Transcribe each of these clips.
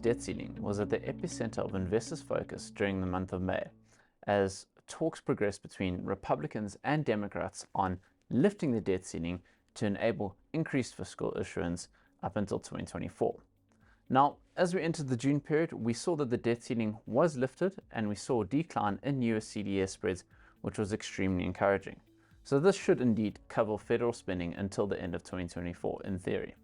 debt ceiling was at the epicenter of investors' focus during the month of May, as talks progressed between Republicans and Democrats on lifting the debt ceiling to enable increased fiscal issuance up until 2024. Now, as we entered the June period, we saw that the debt ceiling was lifted and we saw a decline in US CDS spreads, which was extremely encouraging. So this should indeed cover federal spending until the end of 2024 in theory.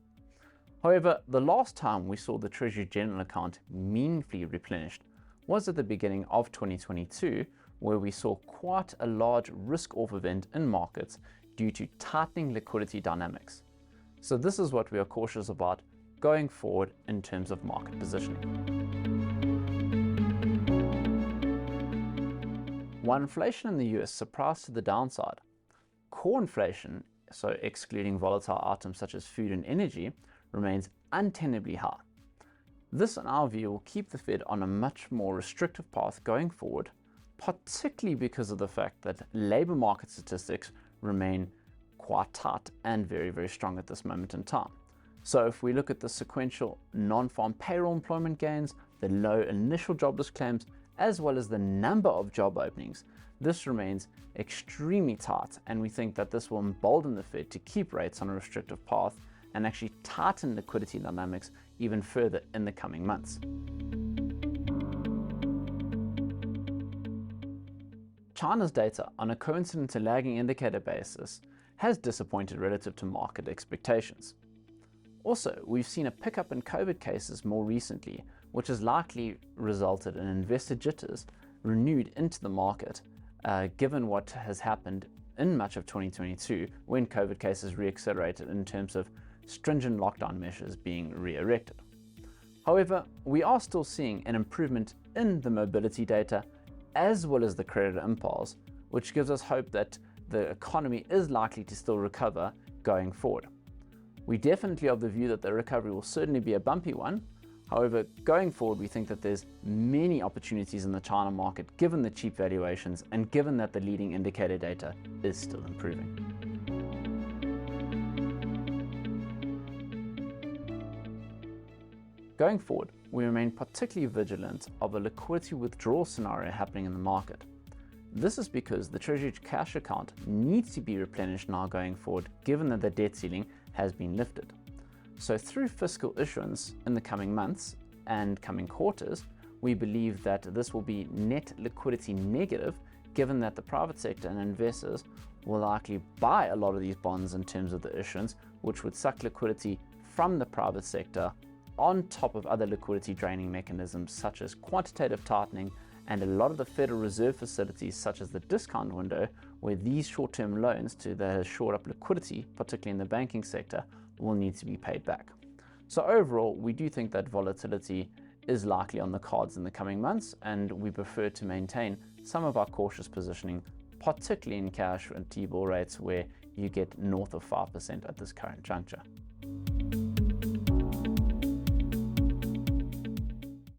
However, the last time we saw the Treasury General account meaningfully replenished was at the beginning of 2022, where we saw quite a large risk-off event in markets due to tightening liquidity dynamics. So this is what we are cautious about going forward in terms of market positioning. While inflation in the US surprised to the downside, core inflation, so excluding volatile items such as food and energy, remains untenably high. This, in our view, will keep the Fed on a much more restrictive path going forward, particularly because of the fact that labor market statistics remain quite tight and very, very strong at this moment in time. So if we look at the sequential non-farm payroll employment gains, the low initial jobless claims, as well as the number of job openings, this remains extremely tight, and we think that this will embolden the Fed to keep rates on a restrictive path and actually tighten liquidity dynamics even further in the coming months. China's data on a coincident to lagging indicator basis has disappointed relative to market expectations. Also, we've seen a pickup in COVID cases more recently, which has likely resulted in investor jitters renewed into the market, given what has happened in much of 2022 when COVID cases reaccelerated in terms of stringent lockdown measures being re-erected. However, we are still seeing an improvement in the mobility data as well as the credit impulse, which gives us hope that the economy is likely to still recover going forward. We definitely have the view that the recovery will certainly be a bumpy one. However, going forward, we think that there's many opportunities in the China market given the cheap valuations and given that the leading indicator data is still improving. Going forward, we remain particularly vigilant of a liquidity withdrawal scenario happening in the market. This is because the Treasury cash account needs to be replenished now going forward, given that the debt ceiling has been lifted. So through fiscal issuance in the coming months and coming quarters, we believe that this will be net liquidity negative, given that the private sector and investors will likely buy a lot of these bonds in terms of the issuance, which would suck liquidity from the private sector on top of other liquidity draining mechanisms such as quantitative tightening and a lot of the Federal Reserve facilities such as the discount window, where these short-term loans that has shored up liquidity, particularly in the banking sector, will need to be paid back. So overall, we do think that volatility is likely on the cards in the coming months, and we prefer to maintain some of our cautious positioning, particularly in cash and T-bill rates where you get north of 5% at this current juncture.